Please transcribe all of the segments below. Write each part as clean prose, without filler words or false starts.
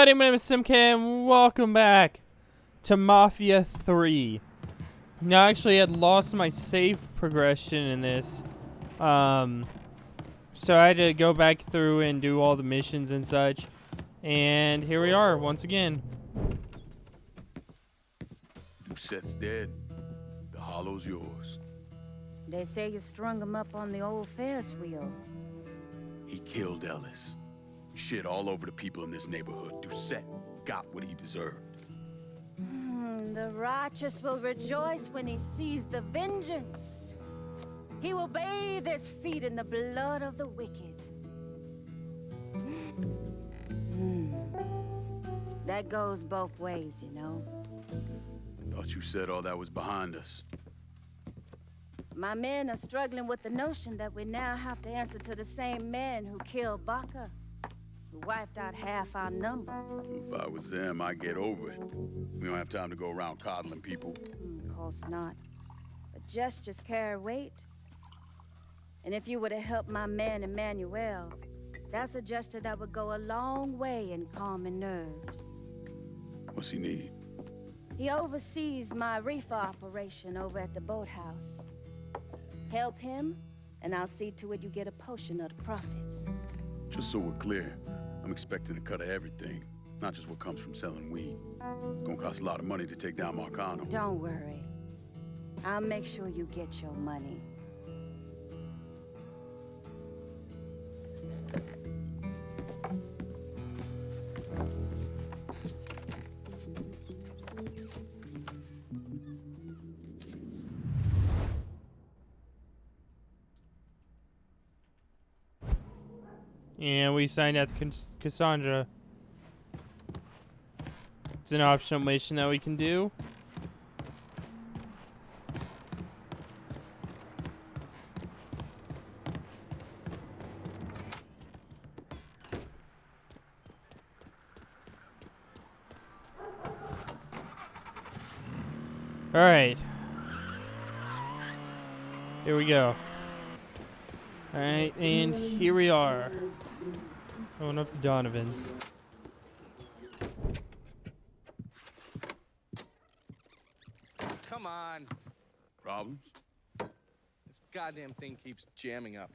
everybody, my name is Simk and welcome back to Mafia 3. Now, I actually had lost my save progression in this. So I had to go back through and do all the missions and such. And here we are, once again. Doucette's dead. The hollow's yours. They say you strung him up on the old Ferris wheel. He killed Ellis. Shit all over the people in this neighborhood. Doucette got what he deserved. The righteous will rejoice when he sees the vengeance. He will bathe his feet in the blood of the wicked. That goes both ways, you know. Thought you said all that was behind us. My men are struggling with the notion that we now have to answer to the same men who killed Burke, who wiped out half our number. If I was them, I'd get over it. We don't have time to go around coddling people. Of course not. But gestures carry weight. And if you were to help my man Emmanuel, that's a gesture that would go a long way in calming nerves. What's he need? He oversees my reefer operation over at the boathouse. Help him, and I'll see to it you get a portion of the profits. Just so we're clear, I'm expecting a cut of everything, not just what comes from selling weed. It's gonna cost a lot of money to take down Marcano. Don't worry. I'll make sure you get your money. And we signed out to Cassandra. It's an optional mission that we can do. Alright. Here we go. Alright, and here we are. Going up to Donovan's. Come on. Problems? This goddamn thing keeps jamming up.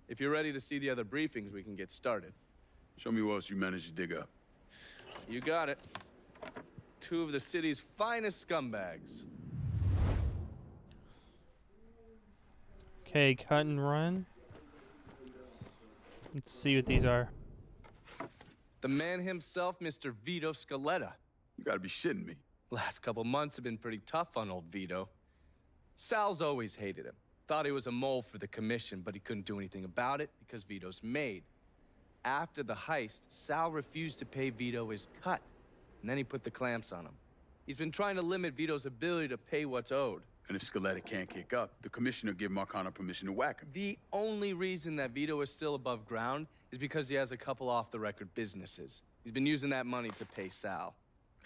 If you're ready to see the other briefings, we can get started. Show me what else you managed to dig up. You got it. Two of the city's finest scumbags. Okay, cut and run. Let's see what these are. The man himself, Mr. Vito Scaletta. You gotta be shitting me. Last couple months have been pretty tough on old Vito. Sal's always hated him. Thought he was a mole for the commission, but he couldn't do anything about it because Vito's made. After the heist, Sal refused to pay Vito his cut, and then he put the clamps on him. He's been trying to limit Vito's ability to pay what's owed. And if Scaletta can't kick up, the commissioner give Marcano permission to whack him. The only reason that Vito is still above ground is because he has a couple off-the-record businesses. He's been using that money to pay Sal.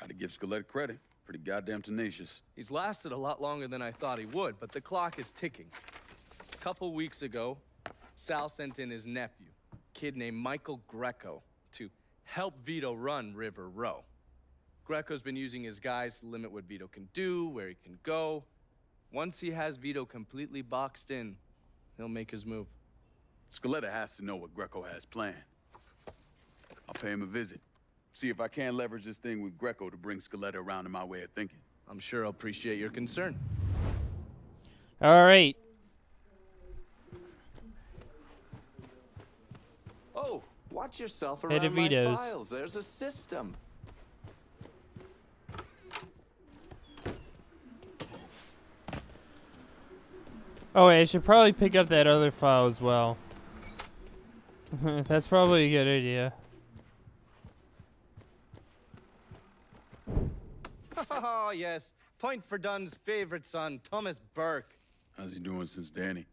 Gotta give Scaletta credit. Pretty goddamn tenacious. He's lasted a lot longer than I thought he would, but the clock is ticking. A couple weeks ago, Sal sent in his nephew, a kid named Michael Greco, to help Vito run River Row. Greco's been using his guys to limit what Vito can do, where he can go. Once he has Vito completely boxed in, he'll make his move. Scaletta has to know what Greco has planned. I'll pay him a visit. See if I can't leverage this thing with Greco to bring Scaletta around to my way of thinking. I'm sure he'll appreciate your concern. Alright. Oh, watch yourself Head around of my Vito's. files. There's a system. Oh, wait, I should probably pick up that other file as well. That's probably a good idea. Oh, yes. Point for Dunn's favorite son, Thomas Burke. How's he doing since Danny?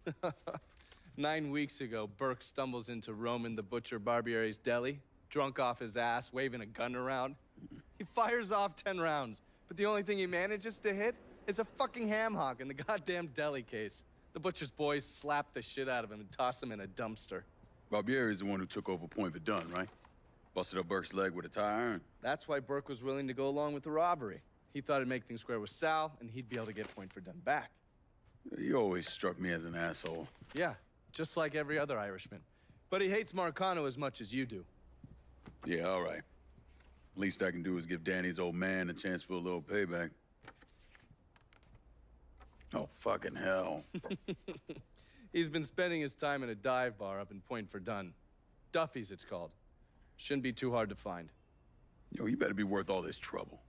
9 weeks ago, Burke stumbles into Roman the Butcher Barbiere's deli, drunk off his ass, waving a gun around. He fires off 10 rounds, but the only thing he manages to hit is a fucking ham hock in the goddamn deli case. The butcher's boys slap the shit out of him and toss him in a dumpster. Barbieri is the one who took over Point Verdun, right? Busted up Burke's leg with a tire iron. That's why Burke was willing to go along with the robbery. He thought it'd make things square with Sal, and he'd be able to get point for done back. You always struck me as an asshole. Yeah, just like every other Irishman. But he hates Marcano as much as you do. Yeah, all right. Least I can do is give Danny's old man a chance for a little payback. Oh, fucking hell. He's been spending his time in a dive bar up in Point Verdun. Duffy's, it's called. Shouldn't be too hard to find. Yo, you better be worth all this trouble.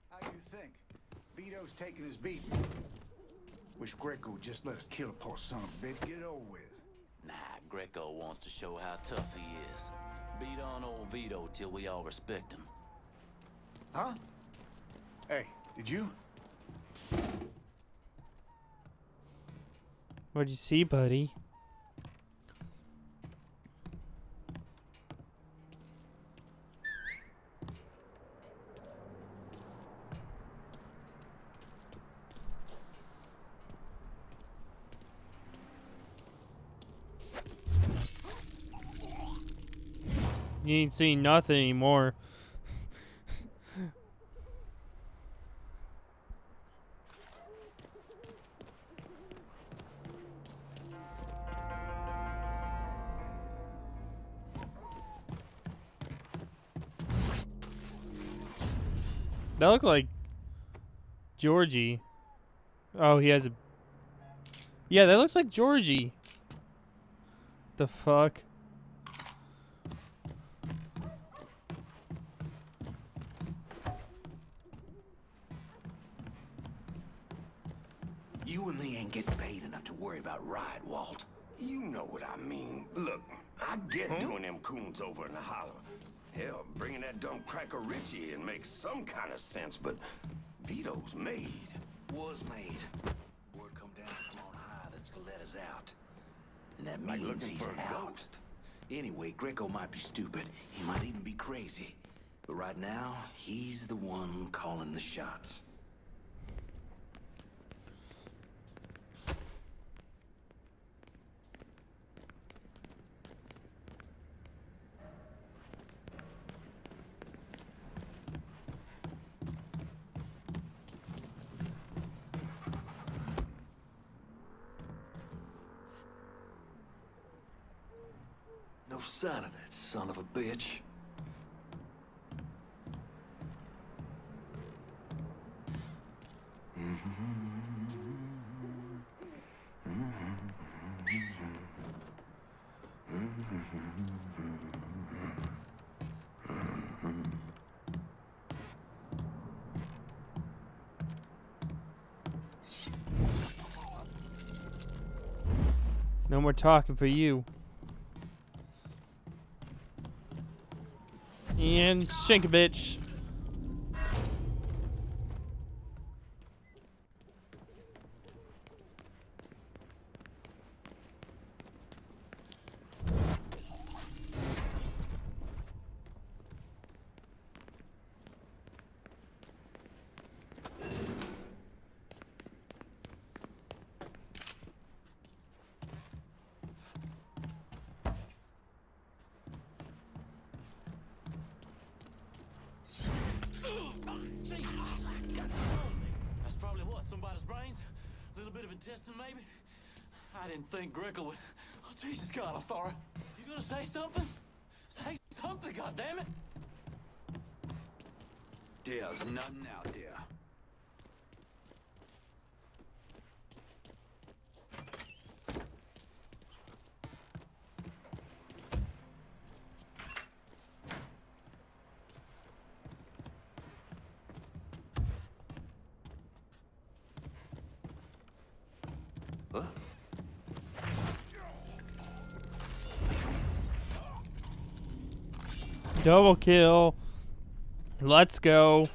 How you think? Vito's taking his beat. Wish Greco would just let us kill a poor son of a bitch. Get it over with. Nah, Greco wants to show how tough he is. Beat on old Vito till we all respect him. Huh? Hey, did you? What'd you see, buddy? You ain't seen nothing anymore. That look like Giorgi. Oh, he has a... Yeah, that looks like Giorgi. The fuck? You and me ain't getting paid enough to worry about riot, Walt. You know what I mean. Look, I get doing them coons over in the holler. Hell, bringing that dumb cracker Richie in makes some kind of sense, but Vito's made. Was made. Word come down from on high that Scaletta's out. And that Like means looking he's for a out. ghost. Anyway, Greco might be stupid. He might even be crazy. But right now, he's the one calling the shots. No sign of that son of a bitch. No more talking for you. And shank a bitch. That's probably what, somebody's brains? A little bit of intestine, maybe? I didn't think Greco would... Oh, Jesus God, I'm sorry. You gonna say something? Say something, goddammit! There's nothing out there. Huh? Double kill. Let's go.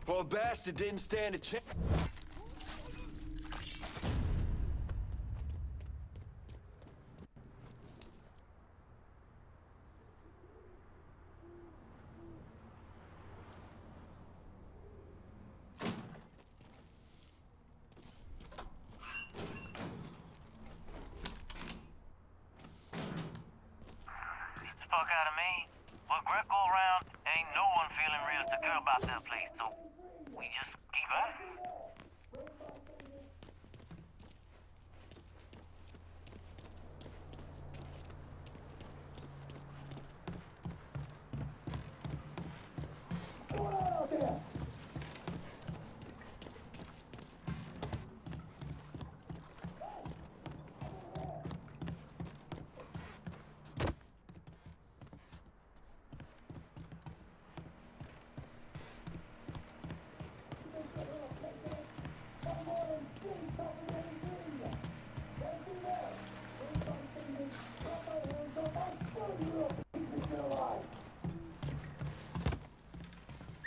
Poor bastard didn't stand a chance. So, we just keep at it.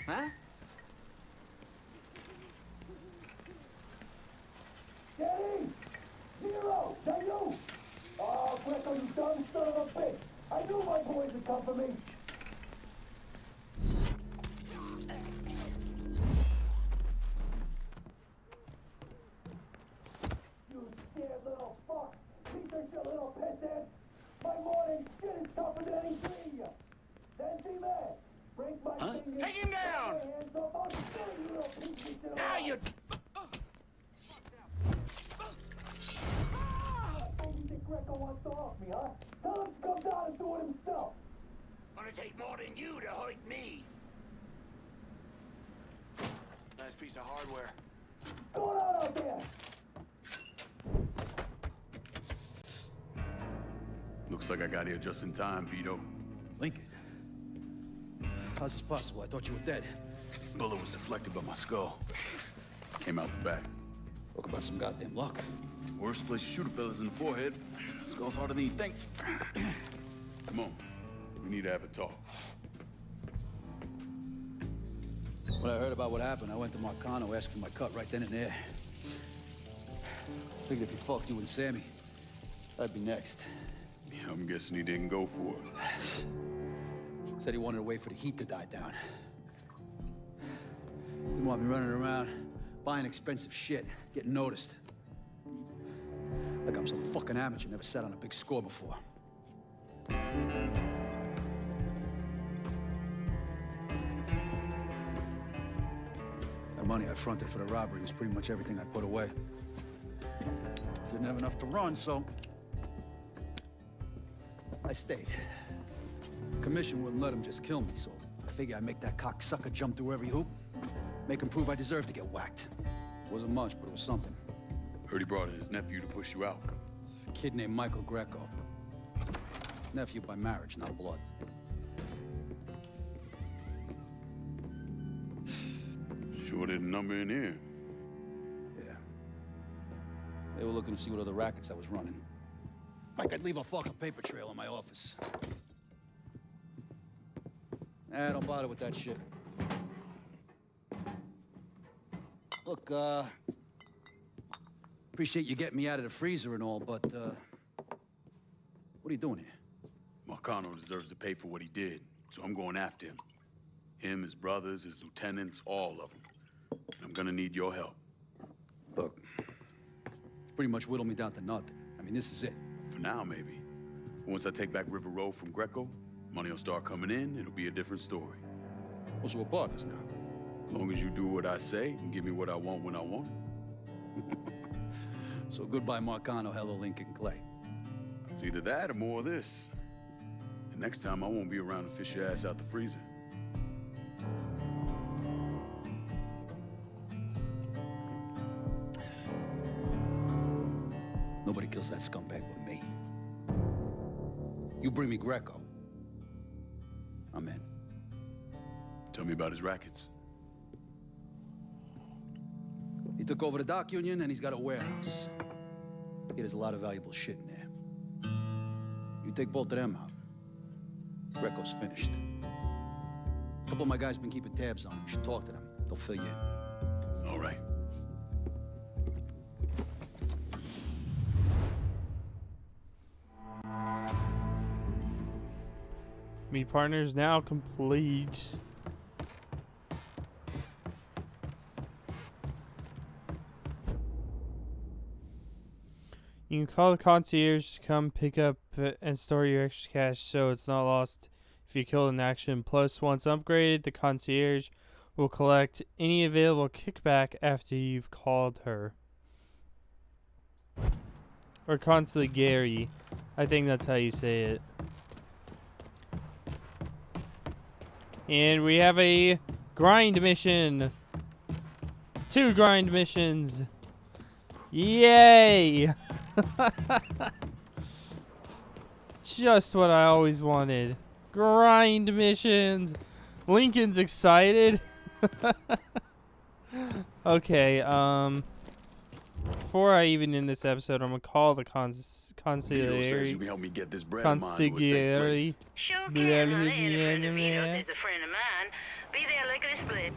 Huh? Daddy! Zero! That you? Oh, Greco, you dumb son of a bitch! I knew my boys would come for me! You scared little fuck! Piece of shit little pisshead! My morning shit is tougher than any tree! Then see man! Break my fingers! Take him down! Hands off, I'll kill you, little piece of shit! Now you... You think Greco wants to off me, huh? Tell him to come down and do it himself! Gonna take more than you to hurt me. Nice piece of hardware. What's going on out there? Looks like I got here just in time, Vito. Lincoln. How's this possible? I thought you were dead. Bullet was deflected by my skull. Came out the back. Talk about some goddamn luck. Worst place to shoot a fella's in the forehead. Skull's harder than you think. Come on. We need to have a talk. When I heard about what happened, I went to Marcano, asked for my cut right then and there. Figured if he fucked you and Sammy, I'd be next. Yeah, I'm guessing he didn't go for it. Said he wanted to wait for the heat to die down. Didn't want me running around, buying expensive shit, getting noticed. Like I'm some fucking amateur, never sat on a big score before. The money I fronted for the robbery was pretty much everything I put away. Didn't have enough to run, so I stayed. Commission wouldn't let him just kill me, so I figure I'd make that cocksucker jump through every hoop, make him prove I deserve to get whacked. Wasn't much, but it was something. Heard he brought in his nephew to push you out. A kid named Michael Greco. Nephew by marriage, not blood. Sure didn't number in here. Yeah. They were looking to see what other rackets I was running. Like I'd leave a fucking paper trail in my office. Nah, don't bother with that shit. Look, appreciate you getting me out of the freezer and all, but, what are you doing here? Marcano deserves to pay for what he did, so I'm going after him. Him, his brothers, his lieutenants, all of them. And I'm gonna need your help. Look, pretty much whittled me down to nothing. I mean, this is it. For now, maybe. Once I take back River Road from Greco, money will start coming in, it'll be a different story. Well, so we're partners now. As long as you do what I say and give me what I want when I want it. So goodbye, Marcano, hello, Lincoln Clay. It's either that or more of this. And next time, I won't be around to fish your ass out the freezer. Nobody kills that scumbag but me. You bring me Greco, I'm in. Tell me about his rackets. He took over the dock union and he's got a warehouse. He has a lot of valuable shit in there. You take both of them out, Greco's finished. A couple of my guys been keeping tabs on him. You should talk to them. They'll fill you in. All right. Me partners now complete. You can call the concierge to come pick up and store your extra cash so it's not lost if you kill in action. Plus, once upgraded, the concierge will collect any available kickback after you've called her. Or consigliere. I think that's how you say it. And we have a grind mission. 2 grind missions. Yay! Just what I always wanted. Grind missions. Lincoln's excited. Okay, before I even end this episode, I'm gonna call the Vito says consigliere. you can help me get this bread of mine to a safe Consigliere. place. Sure can, honey. And a friend of Vito's is a friend of mine. Be there lickety-split.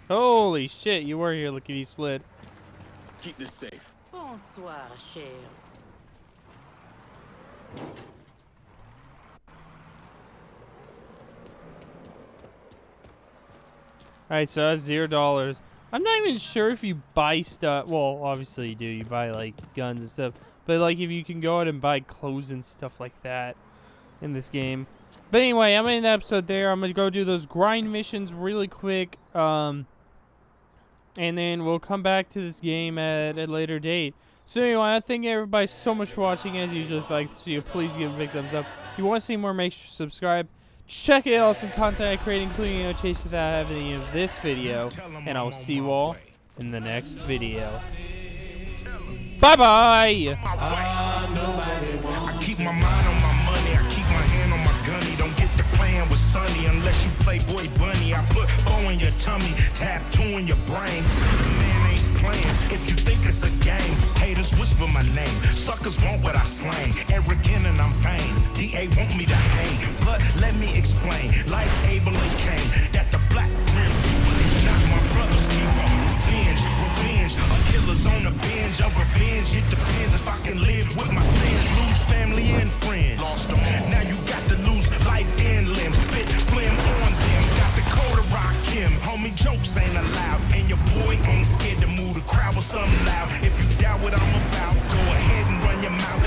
Holy shit, you were here, lickety split. Keep this safe. Bonsoir, cher. Alright, so that's $0. I'm not even sure if you buy stuff. Well, obviously you do. You buy, like, guns and stuff. But, like, if you can go out and buy clothes and stuff like that in this game. But anyway, I'm going to end the episode there. I'm going to go do those grind missions really quick. And then we'll come back to this game at a later date. So anyway, I thank everybody so much for watching. As usual, if you like this video, please give it a big thumbs up. If you want to see more, make sure to subscribe. Check out some content I create, including notations that I have at the end of this video. And I will see you all in the next video. Bye-bye! I keep my mind on my money, I keep my hand on my gunny. Don't get to playing with Sonny unless you play Boy Bunny. I put bow in your tummy, tattoo in your brain. Man ain't playing if you think it's a game. Haters whisper my name, suckers want what I slang. Arrogant and I'm vain, DA want me to hang. But let me explain, like Abel and Cain, that the black prince is not my brother's keeper. Revenge, a killer's on the binge of revenge. It depends if I can live with my sins, lose family and friends. Lost them all. Now you got to lose life and limbs. Spit flim on them, got the code to rock him. Homie, jokes ain't allowed, and your boy ain't scared to move the crowd with something loud. If you doubt what I'm about, go ahead and run your mouth.